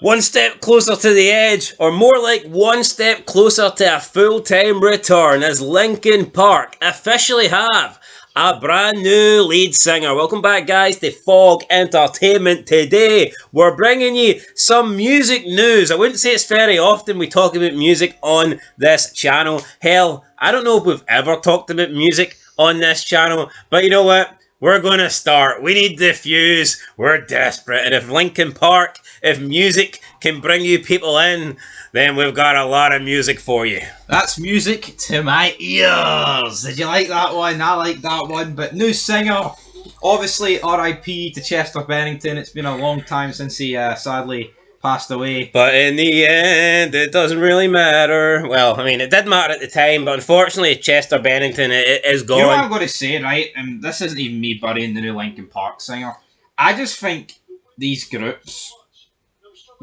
One step closer to the edge, or more like one step closer to a full-time return, as Linkin Park officially have a brand new lead singer. Welcome back, guys, to Fog Entertainment. Today, we're bringing you some music news. I wouldn't say it's very often we talk about music on this channel. Hell, I don't know if we've ever talked about music on this channel, but you know what? We're going to start. We need the fuse. We're desperate. And if Linkin Park, if music can bring you people in, then we've got a lot of music for you. That's music to my ears. Did you like that one? I like that one. But new singer, obviously R.I.P. to Chester Bennington. It's been a long time since he sadly passed away. But in the end, it doesn't really matter. Well, I mean, it did matter at the time, but unfortunately, Chester Bennington is gone. You know what I'm going to say, right? And this isn't even me burying the new Linkin Park singer. I just think these groups,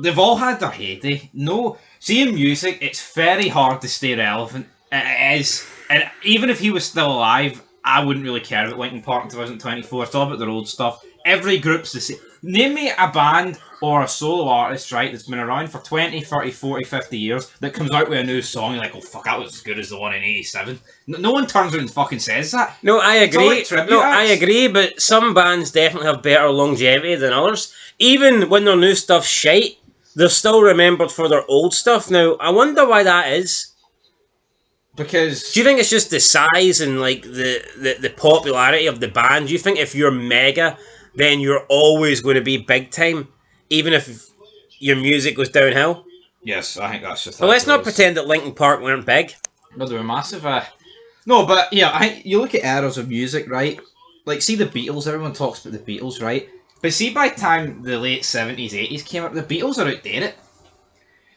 they've all had their heyday. No, see, in music, it's very hard to stay relevant. It is. And even if he was still alive, I wouldn't really care about Linkin Park in 2024. It's all about their old stuff. Every group's the same. Name me a band or a solo artist, right, that's been around for 20, 30, 40, 50 years that comes out with a new song and you're like, oh fuck, that was as good as the one in 87. No one turns around and fucking says that. No, I agree. I acts. agree, but some bands definitely have better longevity than others. Even when their new stuff's shite, they're still remembered for their old stuff. Now, I wonder why that is. Because... Do you think it's just the size and like the popularity of the band? Do you think if you're mega, then you're always going to be big time, even if your music goes downhill? Yes, I think that's just... Well, let's not pretend that Linkin Park weren't big. No, they were massive. No, but yeah, you look at eras of music, right? Like, see the Beatles, everyone talks about the Beatles, right? But see, by the time the late 70s, 80s came up, the Beatles are outdated.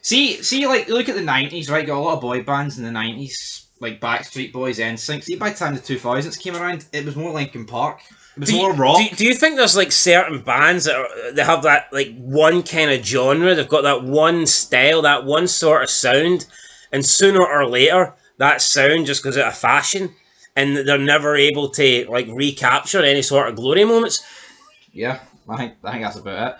See, like, look at the 90s, right? Got a lot of boy bands in the 90s, like Backstreet Boys, NSYNC. See, by the time the 2000s came around, it was more Linkin Park. It was more rock. Do you think there's like certain bands that have that like one kind of genre? They've got that one style, that one sort of sound, and sooner or later that sound just goes out of fashion, and they're never able to like recapture any sort of glory moments. Yeah, I think that's about it.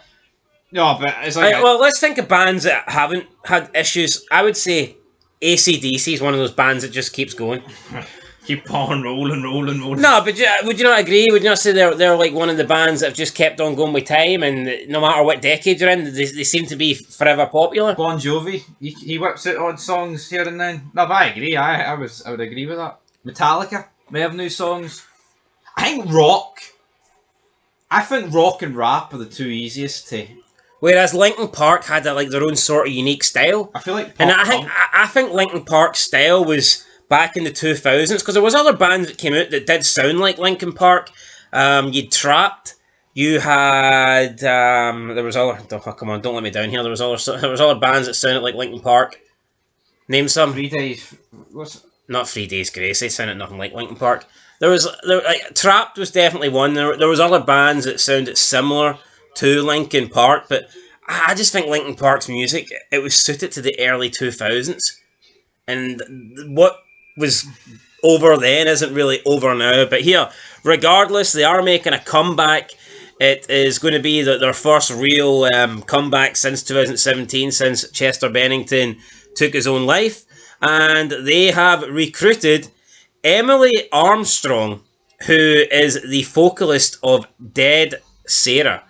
No, but it's like... well, let's think of bands that haven't had issues. I would say AC/DC is one of those bands that just keeps going. Keep on rolling. No, but would you not agree? Would you not say they're like one of the bands that have just kept on going with time, and no matter what decade you're in, they seem to be forever popular? Bon Jovi, he whips out odd songs here and then. No, but I agree. I would agree with that. Metallica may have new songs. I think rock and rap are the two easiest to... Whereas Linkin Park had like their own sort of unique style. I feel like... And I think Linkin Park's style was back in the 2000s, because there was other bands that came out that did sound like Linkin Park. You'd Trapped. You had... there was other... Oh, come on, don't let me down here. There was other bands that sounded like Linkin Park. Name some. 3 Days... Not 3 Days Grace. They sounded nothing like Linkin Park. Trapped was definitely one. There was other bands that sounded similar to Linkin Park, but I just think Linkin Park's music, it was suited to the early 2000s, and what was over then isn't really over now. But here, regardless, they are making a comeback. It is going to be their first real comeback since 2017, since Chester Bennington took his own life, and they have recruited Emily Armstrong, who is the vocalist of Dead Sarah.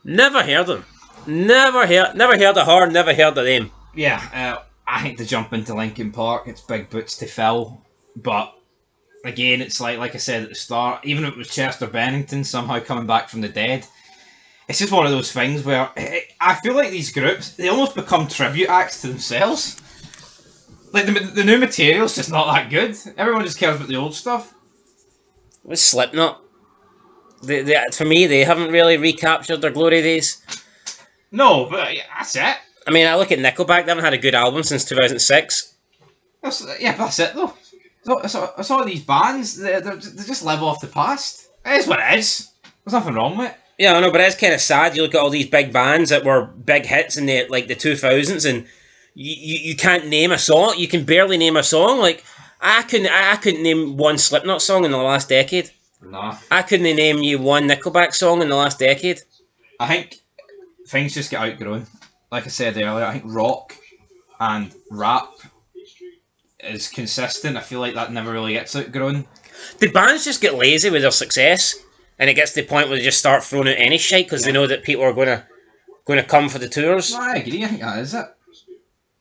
Never heard of them. Never heard of her, never heard of them. Yeah, I think to jump into Linkin Park, it's big boots to fill. But again, it's like I said at the start, even if it was Chester Bennington somehow coming back from the dead, it's just one of those things where I feel like these groups, they almost become tribute acts to themselves. Like, the new material's just not that good. Everyone just cares about the old stuff. With Slipknot, for me, they haven't really recaptured their glory days. No, but that's it. I mean, I look at Nickelback, they haven't had a good album since 2006. That's it, though. It's all these bands, they just live off the past. It is what it is. There's nothing wrong with it. Yeah, I know, but it's kind of sad. You look at all these big bands that were big hits in the 2000s, and you can't name a song. You can barely name a song. Like, I couldn't name one Slipknot song in the last decade. Nah. I couldn't name you one Nickelback song in the last decade. I think things just get outgrown. like I said earlier, I think rock and rap is consistent. I feel like that never really gets outgrown. The bands just get lazy with their success, and it gets to the point where they just start throwing out any shit because they know that people are going to come for the tours. No, I agree. I think that is it.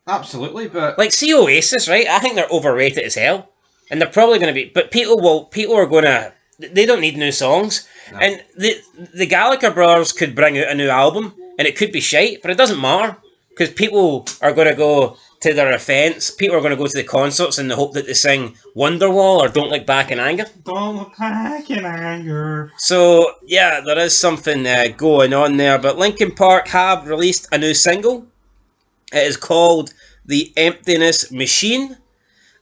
Absolutely, but like, see Oasis, right? I think they're overrated as hell, and they're probably going to be. But people are going to. They don't need new songs, no. And the Gallagher brothers could bring out a new album, and it could be shite, but it doesn't matter because people are going to go to their events. People are going to go to the concerts in the hope that they sing Wonderwall or Don't Look Back in Anger. Don't look back in anger. So yeah, there is something going on there. But Linkin Park have released a new single. It is called The Emptiness Machine,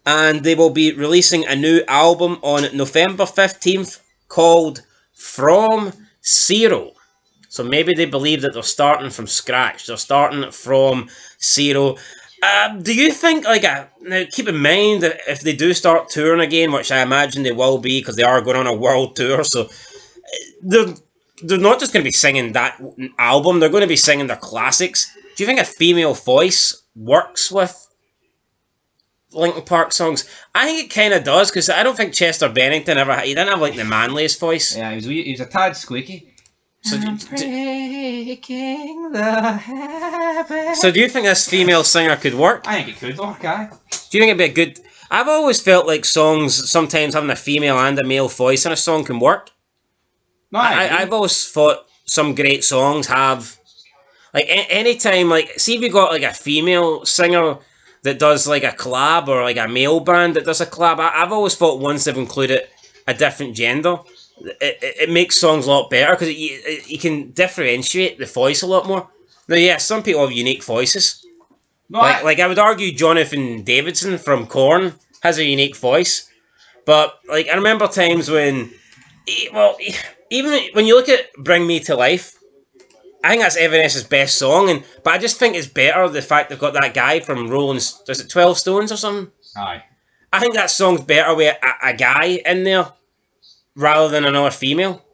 and they will be releasing a new album on November 15th called From Zero. So maybe they believe that they're starting from scratch. They're starting from zero. Do you think, now keep in mind that if they do start touring again, which I imagine they will be because they are going on a world tour, so they're not just going to be singing that album, they're going to be singing their classics. Do you think a female voice works with Linkin Park songs? I think it kind of does, because I don't think Chester Bennington he didn't have the manliest voice. Yeah, he was a tad squeaky. So breaking the habit. So do you think this female singer could work? I think it could work, aye. Do you think it'd be a good... I've always felt like songs, sometimes having a female and a male voice in a song can work. No, I've always thought some great songs have... anytime, see if you got a female singer that does a collab, or a male band that does a collab, I've always thought once they've included a different gender, it makes songs a lot better, because you can differentiate the voice a lot more. Now, yeah, some people have unique voices. No, I would argue Jonathan Davidson from Korn has a unique voice, but I remember times when, even when you look at Bring Me to Life, I think that's Evanescence's best song, but I just think it's better the fact they've got that guy from Rolling... Is it 12 Stones or something? Aye. I think that song's better with a guy in there rather than another female.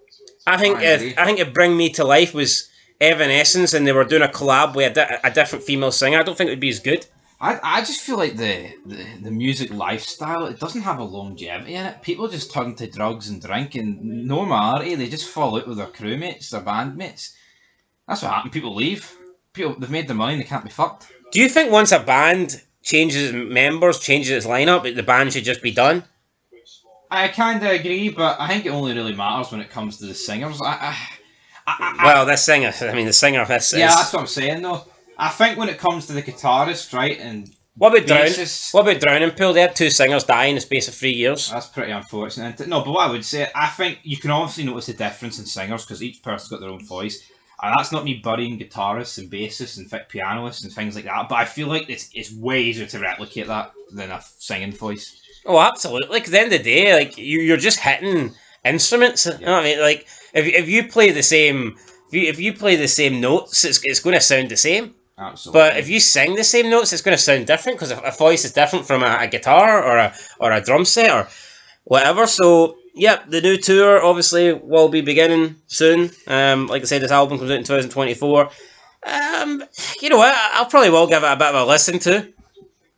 I think if Bring Me to Life was Evanescence and they were doing a collab with a different female singer, I don't think it would be as good. I just feel like the music lifestyle, it doesn't have a longevity in it. People just turn to drugs and drink, and no matter, they just fall out with their crewmates, their bandmates. That's what happened. People leave. They've made their money, they can't be fucked. Do you think once a band changes members, changes its lineup, the band should just be done? I kind of agree, but I think it only really matters when it comes to the singers. This singer, the singer of this yeah, that's what I'm saying, though. I think when it comes to the guitarist, right, and What about Drowning Pool? They had 2 singers die in the space of 3 years. That's pretty unfortunate. No, but what I would say, I think you can obviously notice the difference in singers because each person's got their own voice. And that's not me burying guitarists and bassists and pianists and things like that, but I feel like it's way easier to replicate that than a singing voice. Oh, absolutely. Because at the end of the day, you're just hitting instruments. Yeah. You know what I mean? If you play the same, if you play the same notes, it's going to sound the same. Absolutely. But if you sing the same notes, it's going to sound different because a voice is different from a guitar or a drum set or whatever. So, yep, the new tour obviously will be beginning soon. Like I said, this album comes out in 2024. You know what? I'll probably will give it a bit of a listen to.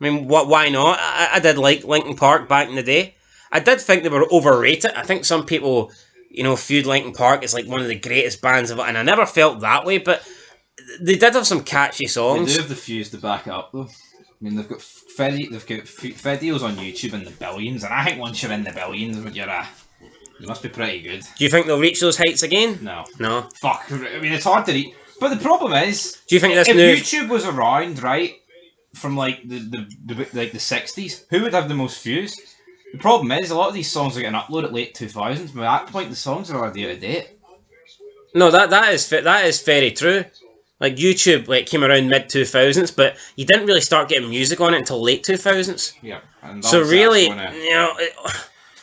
I mean, why not? I did like Linkin Park back in the day. I did think they were overrated. I think some people, viewed Linkin Park as one of the greatest bands of it, and I never felt that way, but they did have some catchy songs. They do have the fuse to back it up, though. I mean, they've got videos on YouTube in the billions, and I think once you're in the billions, you must be pretty good. Do you think they'll reach those heights again? No. No? Fuck. I mean, it's hard to reach. But the problem is, do you think if YouTube was around, right, from the 60s, who would have the most views? The problem is, a lot of these songs are getting uploaded late 2000s, but at that point, the songs are already out of date. No, that is very true. YouTube came around mid 2000s, but you didn't really start getting music on it until late 2000s. Yeah. And so really,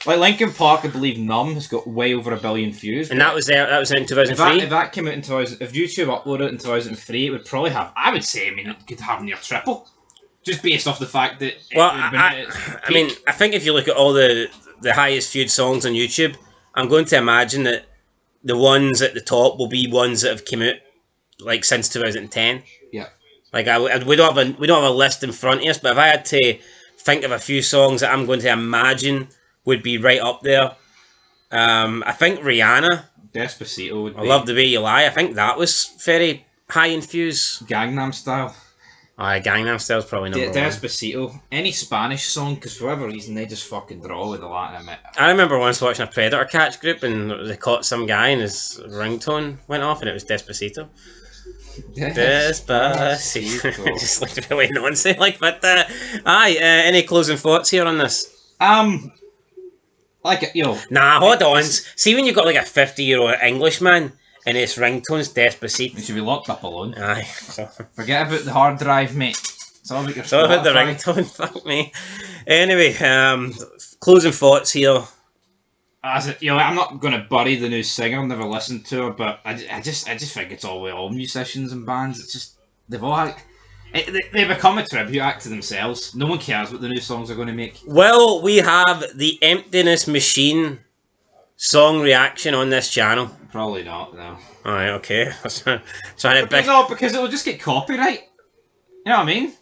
like Linkin Park, I believe Numb has got way over 1 billion views. And that was in 2003? If that came out in 2000, if YouTube uploaded it in 2003, it would probably have, I would say, it could have near triple. Just based off the fact that I think if you look at all the highest viewed songs on YouTube, I'm going to imagine that the ones at the top will be ones that have come out since 2010. Yeah. Like we don't have a list in front of us, but if I had to think of a few songs that I'm going to imagine would be right up there, I think Rihanna. Despacito would I be. Love the Way You Lie. I think that was very high infused. Gangnam Style. Aye, Gangnam Style's probably number one. Despacito. Any Spanish song, because for whatever reason they just fucking draw with the Latin. I remember once watching a Predator Catch group and they caught some guy and his ringtone went off and it was Despacito. Despacito. Just like the way no one say like, but any closing thoughts here on this? Like Nah, hold on. See when you've got like a 50-year-old Englishman and his ringtone's Despacito. You should be locked up alone. Aye. Forget about the hard drive, mate. It's all about your. It's all about the ringtone. Fuck me. Anyway, closing thoughts here. I'm not going to bury the new singer. I've never listened to her, but I just think it's all musicians and bands. It's just they've all had. They become a tribute act to themselves. No one cares what the new songs are going to make. Well, we have the Emptiness Machine song reaction on this channel. Probably not, no. Alright, okay. Trying to No, because it'll just get copyright. You know what I mean?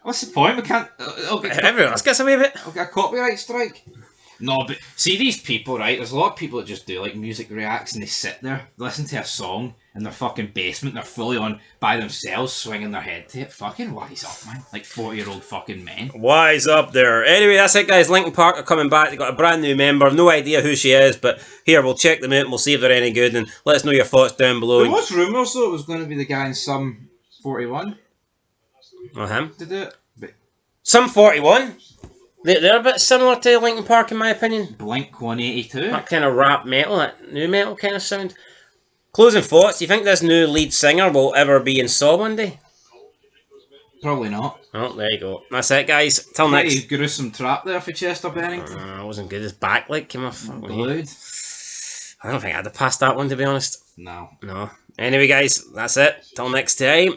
What's the point? We can't. Everyone else gets away with it. We'll get a copyright strike. No, but see these people, right? There's a lot of people that just do like music reacts and they sit there, listen to a song in their fucking basement, they're fully on by themselves, swinging their head to it. Fucking wise up, man. Like 40-year-old fucking men. Wise up there. Anyway, that's it, guys. Linkin Park are coming back. They got a brand new member. No idea who she is, but here, we'll check them out and we'll see if they're any good and let us know your thoughts down below. There was rumours though it was going to be the guy in Sum 41. Oh, him? To do it. But Sum 41? They're a bit similar to Linkin Park in my opinion. Blink 182. That kind of rap metal, that new metal kind of sound. Closing thoughts, do you think this new lead singer will ever be in Saw one day? Probably not. Oh, there you go. That's it, guys. Till next. Pretty gruesome trap there for Chester Bennington. It wasn't good. His back like came off. Glued. I don't think I'd have passed that one, to be honest. No. No. Anyway, guys, that's it. Till next time.